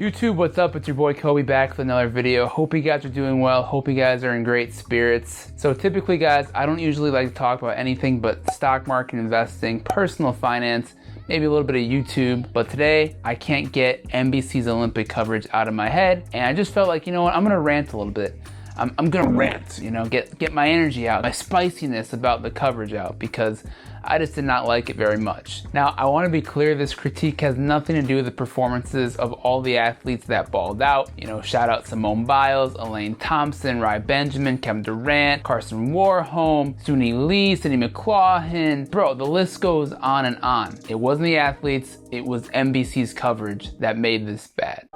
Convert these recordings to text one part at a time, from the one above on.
YouTube, what's up? It's your boy Kobe back with another video. Hope you guys are doing well. Hope you guys are in great spirits. So typically guys, I don't usually like to talk about anything but stock market investing, personal finance, maybe a little bit of YouTube, but today I can't get NBC's Olympic coverage out of my head, and I just felt like, you know what, I'm gonna rant a little bit. I'm gonna rant, you know, get my energy out, my spiciness about the coverage out, because I just did not like it very much. Now, I want to be clear, this critique has nothing to do with the performances of all the athletes that balled out. You know, shout out Simone Biles, Elaine Thompson, Rai Benjamin, Kevin Durant, Carson Warholm, Suni Lee, Cindy McLaughlin. Bro, the list goes on and on. It wasn't the athletes, it was NBC's coverage that made this bad.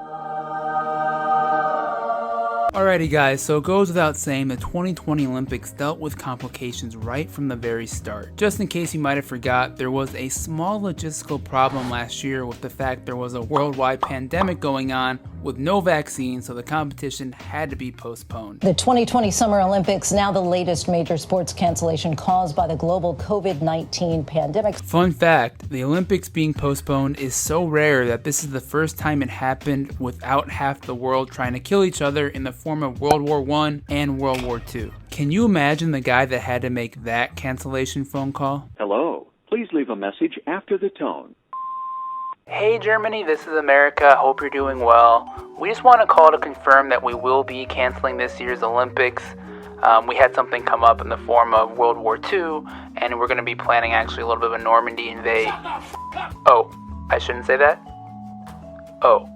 Alrighty guys, so it goes without saying the 2020 Olympics dealt with complications right from the very start. Just in case you might have forgot, there was a small logistical problem last year with the fact there was a worldwide pandemic going on with no vaccine, so the competition had to be postponed. The 2020 Summer Olympics, now the latest major sports cancellation caused by the global COVID-19 pandemic. Fun fact, the Olympics being postponed is so rare that this is the first time it happened without half the world trying to kill each other in the form of World War I and World War II. Can you imagine the guy that had to make that cancellation phone call? Hello, please leave a message after the tone. Hey Germany, this is America. Hope you're doing well. We just want to call to confirm that we will be canceling this year's Olympics. We had something come up in the form of World War II, and we're going to be planning actually a little bit of a Normandy invasion. Oh, I shouldn't say that? Oh.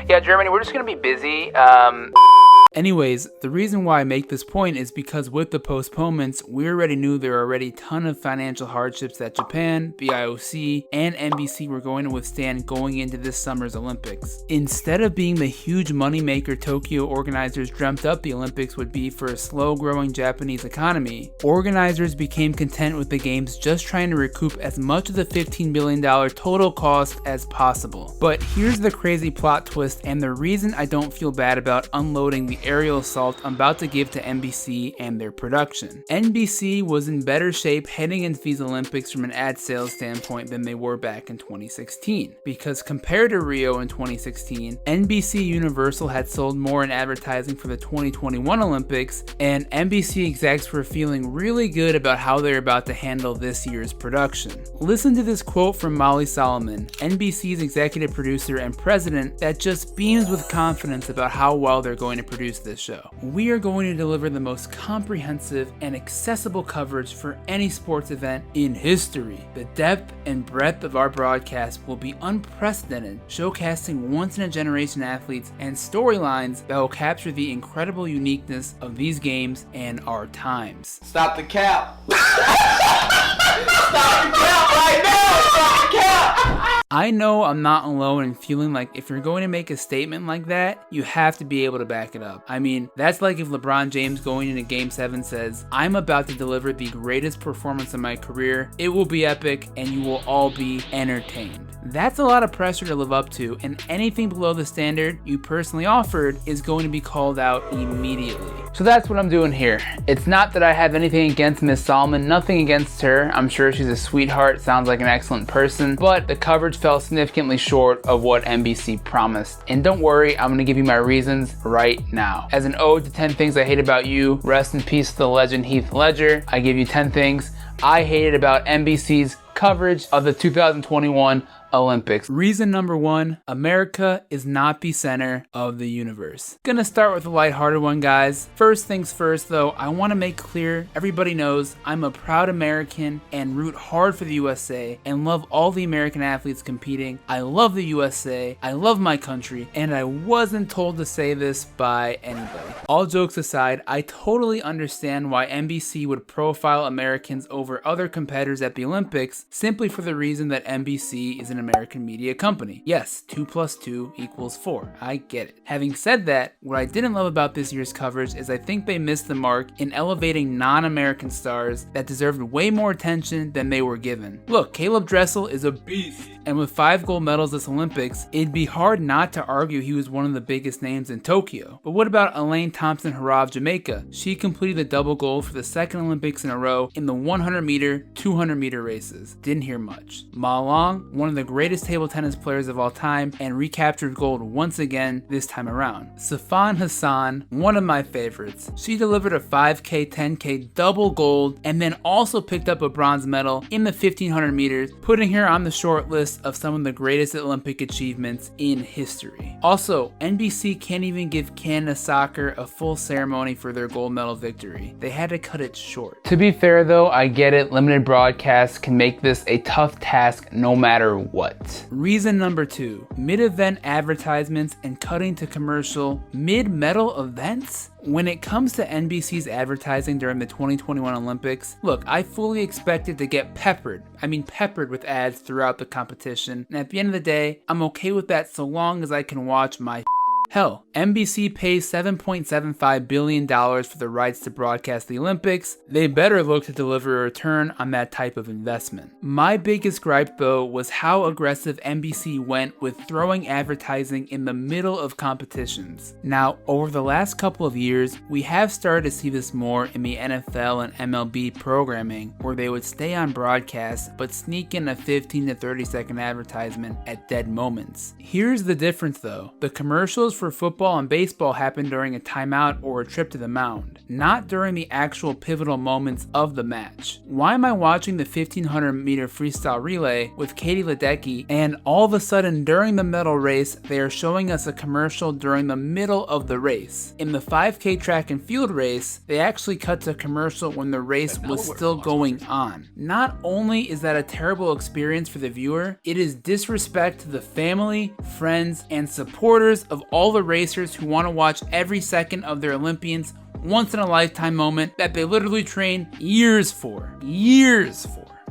Yeah, Germany, we're just going to be busy. Anyways, the reason why I make this point is because with the postponements, we already knew there were already a ton of financial hardships that Japan, the IOC, and NBC were going to withstand going into this summer's Olympics. Instead of being the huge moneymaker Tokyo organizers dreamt up the Olympics would be for a slow-growing Japanese economy, organizers became content with the games just trying to recoup as much of the $15 billion total cost as possible. But here's the crazy plot twist and the reason I don't feel bad about unloading the aerial assault I'm about to give to NBC and their production. NBC was in better shape heading into these Olympics from an ad sales standpoint than they were back in 2016. Because compared to Rio in 2016, NBC Universal had sold more in advertising for the 2021 Olympics, and NBC execs were feeling really good about how they're about to handle this year's production. Listen to this quote from Molly Solomon, NBC's executive producer and president, that just beams with confidence about how well they're going to produce this show. We are going to deliver the most comprehensive and accessible coverage for any sports event in history. The depth and breadth of our broadcast will be unprecedented, showcasing once-in-a-generation athletes and storylines that will capture the incredible uniqueness of these games and our times. Stop the cap! Stop the cap right now! Stop the cap! I know I'm not alone in feeling like if you're going to make a statement like that, you have to be able to back it up. I mean, that's like if LeBron James going into Game 7 says, I'm about to deliver the greatest performance of my career, it will be epic, and you will all be entertained. That's a lot of pressure to live up to, and anything below the standard you personally offered is going to be called out immediately. So that's what I'm doing here. It's not that I have anything against Miss Solomon, nothing against her. I'm sure she's a sweetheart, sounds like an excellent person, but the coverage fell significantly short of what NBC promised. And don't worry, I'm gonna give you my reasons right now. As an ode to 10 things I hate about you, rest in peace to the legend Heath Ledger, I give you 10 things I hated about NBC's coverage of the 2021 Olympics. Reason number one, America is not the center of the universe. Gonna start with a lighthearted one, guys. First things first though, I wanna make clear, everybody knows I'm a proud American and root hard for the USA and love all the American athletes competing. I love the USA, I love my country, and I wasn't told to say this by anybody. All jokes aside, I totally understand why NBC would profile Americans over other competitors at the Olympics simply for the reason that NBC is an American media company. Yes, 2 + 2 = 4. I get it. Having said that, what I didn't love about this year's coverage is I think they missed the mark in elevating non-American stars that deserved way more attention than they were given. Look, Caleb Dressel is a beast. And with 5 gold medals this Olympics, it'd be hard not to argue he was one of the biggest names in Tokyo. But what about Elaine Thompson-Herah of Jamaica? She completed the double gold for the second Olympics in a row in the 100 meter, 200 meter races. Didn't hear much. Ma Long, one of the greatest table tennis players of all time, and recaptured gold once again this time around. Safan Hassan, one of my favorites. She delivered a 5K, 10K double gold and then also picked up a bronze medal in the 1500 meters, putting her on the short list of some of the greatest Olympic achievements in history. Also, NBC can't even give Canada Soccer a full ceremony for their gold medal victory. They had to cut it short. To be fair though, I get it, limited broadcasts can make this a tough task no matter what. Reason number 2, mid-event advertisements and cutting to commercial mid-medal events? When it comes to NBC's advertising during the 2021 Olympics, look, I fully expected to get peppered with ads throughout the competition, and at the end of the day, I'm okay with that so long as I can watch my Hell, NBC pays $7.75 billion for the rights to broadcast the Olympics. They better look to deliver a return on that type of investment. My biggest gripe though was how aggressive NBC went with throwing advertising in the middle of competitions. Now, over the last couple of years, we have started to see this more in the NFL and MLB programming, where they would stay on broadcast but sneak in a 15 to 30 second advertisement at dead moments. Here's the difference though. The commercials for football and baseball happen during a timeout or a trip to the mound, not during the actual pivotal moments of the match. Why am I watching the 1500 meter freestyle relay with Katie Ledecky and all of a sudden during the medal race they are showing us a commercial during the middle of the race? In the 5K track and field race, they actually cut to commercial when the race was still going on. Not only is that a terrible experience for the viewer, it is disrespect to the family, friends, and supporters of all the racers who want to watch every second of their Olympians once in a lifetime moment that they literally train years for.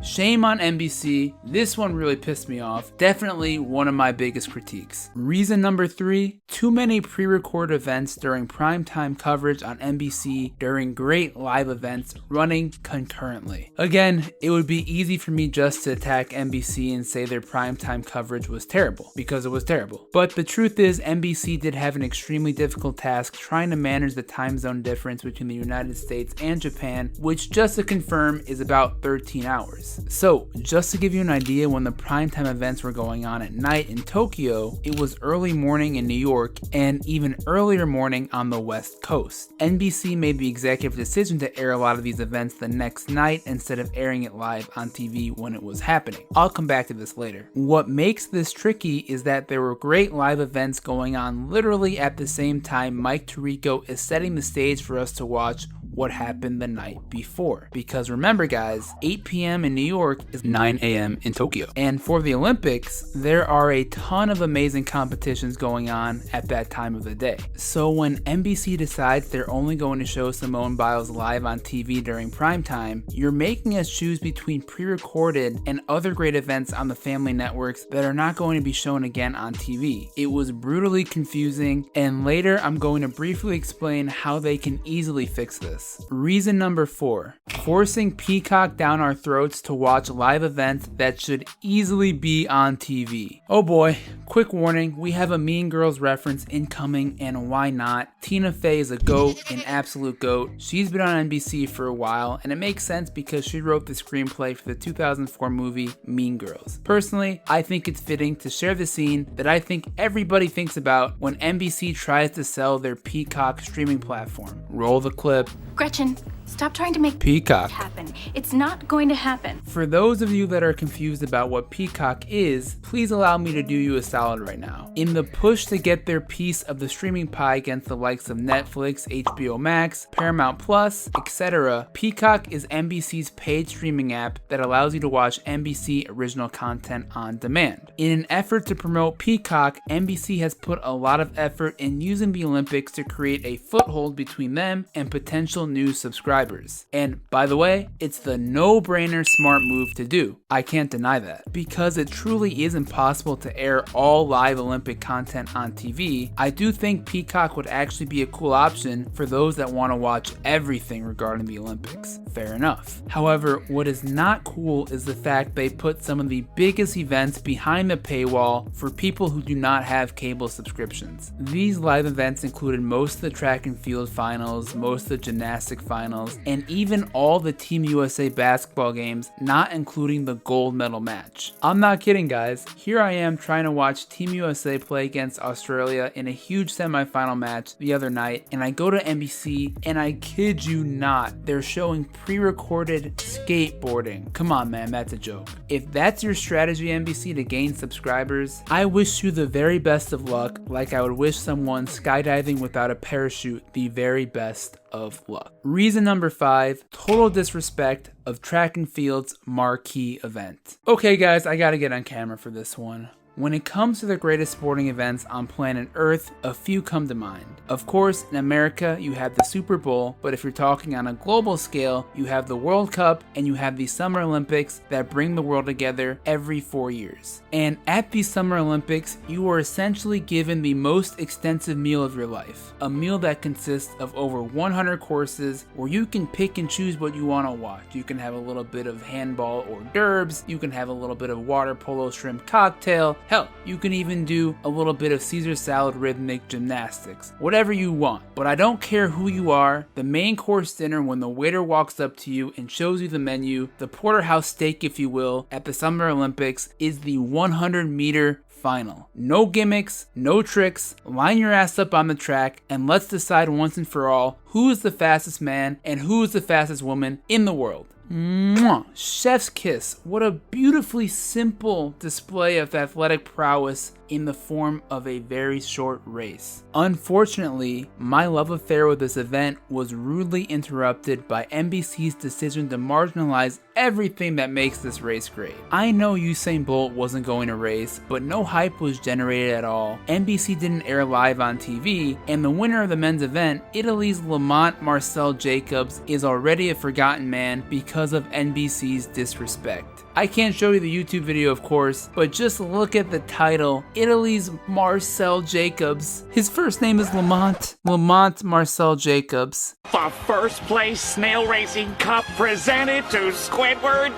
Shame on NBC. This one really pissed me off. Definitely one of my biggest critiques. Reason number 3, too many pre-recorded events during primetime coverage on NBC during great live events running concurrently. Again, it would be easy for me just to attack NBC and say their primetime coverage was terrible, because it was terrible. But the truth is, NBC did have an extremely difficult task trying to manage the time zone difference between the United States and Japan, which just to confirm is about 13 hours. So, just to give you an idea, when the primetime events were going on at night in Tokyo, it was early morning in New York and even earlier morning on the West Coast. NBC made the executive decision to air a lot of these events the next night instead of airing it live on TV when it was happening. I'll come back to this later. What makes this tricky is that there were great live events going on literally at the same time Mike Tirico is setting the stage for us to watch what happened the night before. Because remember guys, 8 p.m. in New York is 9 a.m. in Tokyo. And for the Olympics, there are a ton of amazing competitions going on at that time of the day. So when NBC decides they're only going to show Simone Biles live on TV during primetime, you're making us choose between pre-recorded and other great events on the family networks that are not going to be shown again on TV. It was brutally confusing, and later I'm going to briefly explain how they can easily fix this. Reason number 4, forcing Peacock down our throats to watch live events that should easily be on TV. Oh boy, quick warning, we have a Mean Girls reference incoming, and why not? Tina Fey is a GOAT, an absolute GOAT. She's been on NBC for a while, and it makes sense because she wrote the screenplay for the 2004 movie Mean Girls. Personally, I think it's fitting to share the scene that I think everybody thinks about when NBC tries to sell their Peacock streaming platform. Roll the clip. Gretchen, stop trying to make Peacock happen. It's not going to happen. For those of you that are confused about what Peacock is, please allow me to do you a solid right now. In the push to get their piece of the streaming pie against the likes of Netflix, HBO Max, Paramount Plus, etc., Peacock is NBC's paid streaming app that allows you to watch NBC original content on demand. In an effort to promote Peacock, NBC has put a lot of effort in using the Olympics to create a foothold between them and potential new subscribers. subscribers. And by the way, it's the no-brainer smart move to do. I can't deny that. Because it truly is impossible to air all live Olympic content on TV, I do think Peacock would actually be a cool option for those that want to watch everything regarding the Olympics. Fair enough. However, what is not cool is the fact they put some of the biggest events behind the paywall for people who do not have cable subscriptions. These live events included most of the track and field finals, most of the gymnastic finals, and even all the Team USA basketball games, not including the gold medal match. I'm not kidding, guys. Here I am trying to watch Team USA play against Australia in a huge semifinal match the other night, and I go to NBC, and I kid you not, they're showing pre-recorded skateboarding. Come on, man, that's a joke. If that's your strategy, NBC, to gain subscribers, I wish you the very best of luck, like I would wish someone skydiving without a parachute the very best of luck. Reason number 5, total disrespect of track and field's marquee event. Okay guys, I gotta get on camera for this one. When it comes to the greatest sporting events on planet Earth, a few come to mind. Of course, in America, you have the Super Bowl, but if you're talking on a global scale, you have the World Cup and you have the Summer Olympics that bring the world together every 4 years. And at these Summer Olympics, you are essentially given the most extensive meal of your life. A meal that consists of over 100 courses where you can pick and choose what you want to watch. You can have a little bit of handball hors d'oeuvres, you can have a little bit of water polo shrimp cocktail. Hell, you can even do a little bit of Caesar salad rhythmic gymnastics. Whatever you want. But I don't care who you are, the main course dinner, when the waiter walks up to you and shows you the menu, the porterhouse steak if you will, at the Summer Olympics, is the 100-meter final. No gimmicks, no tricks, line your ass up on the track, and let's decide once and for all who is the fastest man and who is the fastest woman in the world. Mwah! Chef's kiss. What a beautifully simple display of athletic prowess in the form of a very short race. Unfortunately, my love affair with this event was rudely interrupted by NBC's decision to marginalize everything that makes this race great. I know Usain Bolt wasn't going to race, but no hype was generated at all. NBC didn't air live on TV, and the winner of the men's event, Italy's Lamont Marcel Jacobs, is already a forgotten man because of NBC's disrespect. I can't show you the YouTube video, of course, but just look at the title, Italy's Marcel Jacobs. His first name is Lamont Marcel Jacobs. The first place snail racing cup presented to Squidward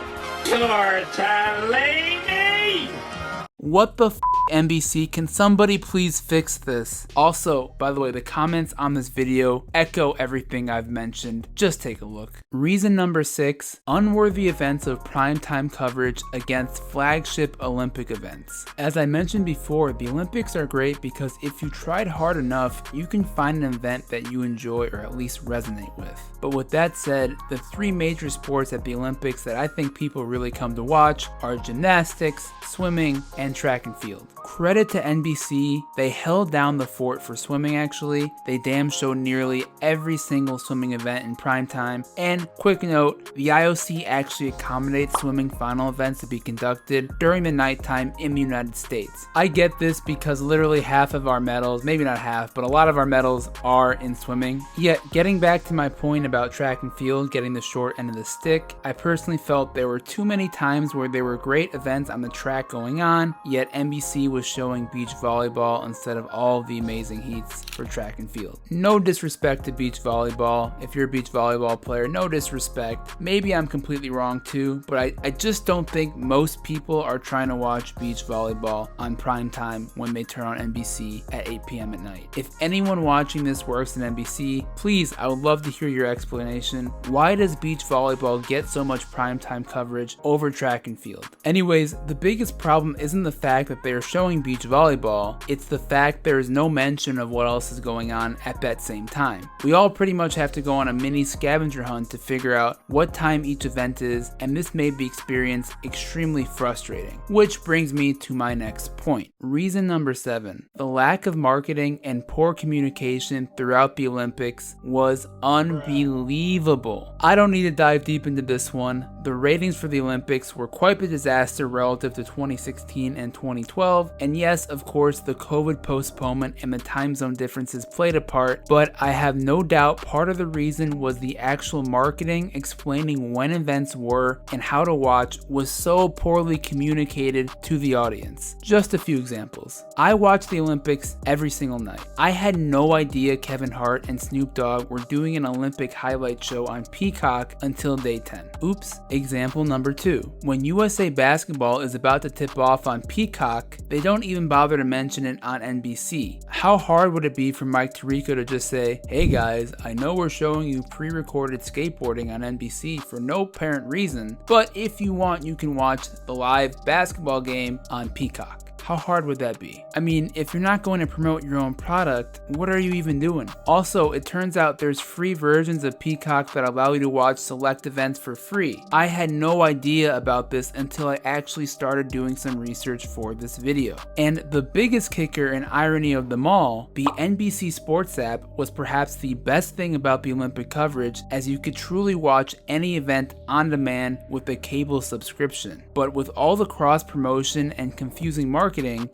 Tortellini. What the f***, NBC? Can somebody please fix this? Also, by the way, the comments on this video echo everything I've mentioned. Just take a look. Reason number 6, unworthy events of primetime coverage against flagship Olympic events. As I mentioned before, the Olympics are great because if you tried hard enough, you can find an event that you enjoy or at least resonate with. But with that said, the 3 major sports at the Olympics that I think people really come to watch are gymnastics, swimming, and track and field. Credit to NBC, they held down the fort for swimming actually. They damn showed nearly every single swimming event in primetime. And quick note, the IOC actually accommodates swimming final events to be conducted during the nighttime in the United States. I get this because literally half of our medals, maybe not half, but a lot of our medals are in swimming. Yet, getting back to my point about track and field getting the short end of the stick, I personally felt there were too many times where there were great events on the track going on, yet NBC was showing beach volleyball instead of all the amazing heats for track and field. No disrespect to beach volleyball. If you're a beach volleyball player, no disrespect. Maybe I'm completely wrong too, but I just don't think most people are trying to watch beach volleyball on prime time when they turn on NBC at 8 p.m. at night. If anyone watching this works in NBC, please, I would love to hear your explanation. Why does beach volleyball get so much primetime coverage over track and field? Anyways, the biggest problem isn't the fact that they are showing beach volleyball, it's the fact there is no mention of what else is going on at that same time. We all pretty much have to go on a mini scavenger hunt to figure out what time each event is, and this made the experience extremely frustrating. Which brings me to my next point. Reason number 7, the lack of marketing and poor communication throughout the Olympics was unbelievable. I don't need to dive deep into this one. The ratings for the Olympics were quite a disaster relative to 2016 and 2012, and yes, of course, the COVID postponement and the time zone differences played a part, but I have no doubt part of the reason was the actual marketing explaining when events were and how to watch was so poorly communicated to the audience. Just a few examples. I watched the Olympics every single night. I had no idea Kevin Hart and Snoop Dogg were doing an Olympic highlight show on Peacock until day 10. Oops. Example number 2. When USA Basketball is about to tip off on Peacock, they don't even bother to mention it on NBC. How hard would it be for Mike Tirico to just say, "Hey guys, I know we're showing you pre-recorded skateboarding on NBC for no apparent reason, but if you want, you can watch the live basketball game on Peacock." How hard would that be? I mean, if you're not going to promote your own product, what are you even doing? Also, it turns out there's free versions of Peacock that allow you to watch select events for free. I had no idea about this until I actually started doing some research for this video. And the biggest kicker and irony of them all, the NBC Sports app was perhaps the best thing about the Olympic coverage, as you could truly watch any event on demand with a cable subscription. But with all the cross promotion and confusing marketing,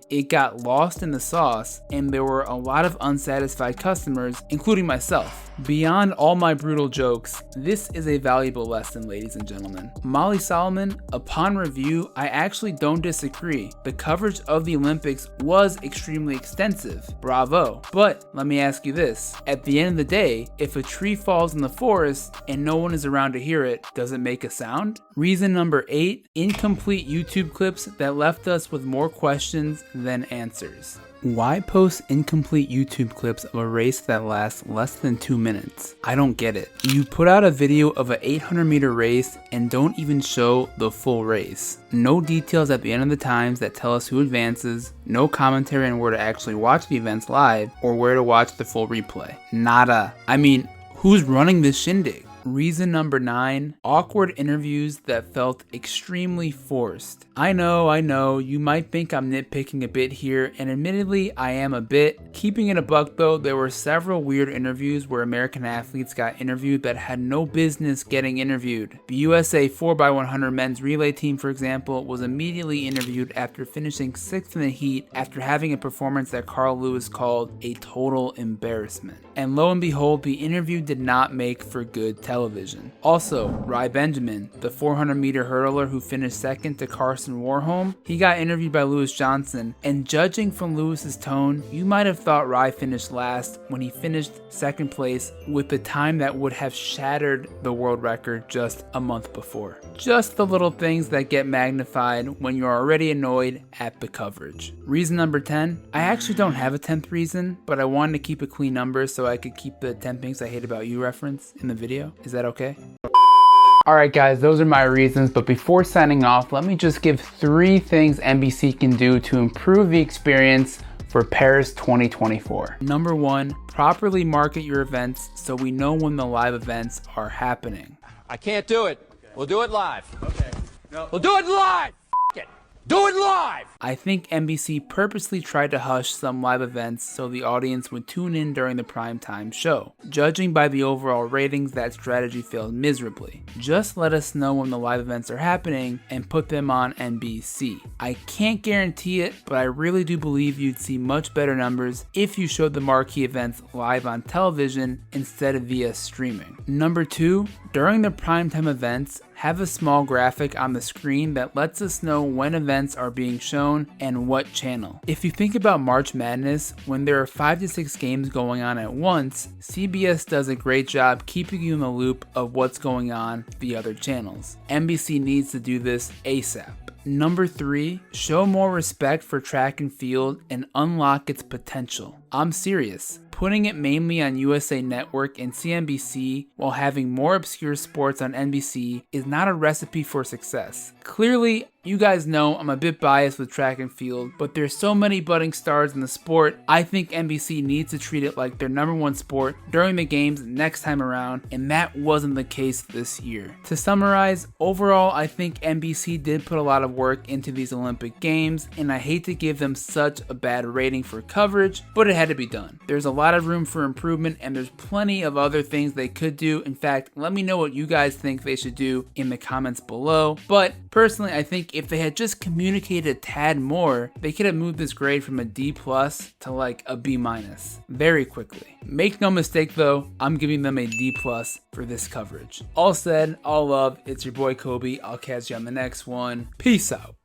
it got lost in the sauce, and there were a lot of unsatisfied customers, including myself. Beyond all my brutal jokes, this is a valuable lesson, ladies and gentlemen. Molly Solomon, upon review, I actually don't disagree. The coverage of the Olympics was extremely extensive. Bravo. But let me ask you this. At the end of the day, if a tree falls in the forest and no one is around to hear it, does it make a sound? Reason number 8, incomplete YouTube clips that left us with more questions than answers. Why post incomplete YouTube clips of a race that lasts less than 2 minutes? I don't get it. You put out a video of an 800-meter race and don't even show the full race. No details at the end of the times that tell us who advances, no commentary on where to actually watch the events live or where to watch the full replay. Nada. I mean, who's running this shindig? Reason number 9, awkward interviews that felt extremely forced. I know, you might think I'm nitpicking a bit here, and admittedly, I am a bit. Keeping it a buck though, there were several weird interviews where American athletes got interviewed that had no business getting interviewed. The USA 4x100 men's relay team, for example, was immediately interviewed after finishing 6th in the heat after having a performance that Carl Lewis called a total embarrassment. And lo and behold, the interview did not make for good television. Also, Ry Benjamin, the 400-meter hurdler who finished 2nd to Carson Warholm, he got interviewed by Lewis Johnson, and judging from Lewis's tone, you might have thought Ry finished last when he finished 2nd place with the time that would have shattered the world record just a month before. Just the little things that get magnified when you're already annoyed at the coverage. Reason number 10, I actually don't have a 10th reason, but I wanted to keep a clean number so I could keep the 10 things I hate about you reference in the video. Is that okay? Alright guys, those are my reasons, but before signing off, let me just give 3 things NBC can do to improve the experience for Paris 2024. Number 1, properly market your events so we know when the live events are happening. I can't do it. We'll do it live. Okay. No. We'll do it live. F it. Do it live. I think NBC purposely tried to hush some live events so the audience would tune in during the primetime show. Judging by the overall ratings, that strategy failed miserably. Just let us know when the live events are happening and put them on NBC. I can't guarantee it, but I really do believe you'd see much better numbers if you showed the marquee events live on television instead of via streaming. Number 2, during the primetime events, have a small graphic on the screen that lets us know when events are being shown and what channel. If you think about March Madness, when there are 5 to 6 games going on at once, CBS does a great job keeping you in the loop of what's going on the other channels. NBC needs to do this ASAP. Number 3, show more respect for track and field and unlock its potential. I'm serious. Putting it mainly on USA Network and CNBC while having more obscure sports on NBC is not a recipe for success. Clearly, You guys know I'm a bit biased with track and field, but there's so many budding stars in the sport, I think NBC needs to treat it like their #1 sport during the games next time around, and that wasn't the case this year. To summarize, overall I think NBC did put a lot of work into these Olympic Games, and I hate to give them such a bad rating for coverage, but it had to be done. There's a lot of room for improvement, and there's plenty of other things they could do. In fact, let me know what you guys think they should do in the comments below, but personally I think if they had just communicated a tad more, they could have moved this grade from a D+ to like a B- very quickly. Make no mistake though, I'm giving them a D+ for this coverage. All said, all love, it's your boy Kobe. I'll catch you on the next one. Peace out.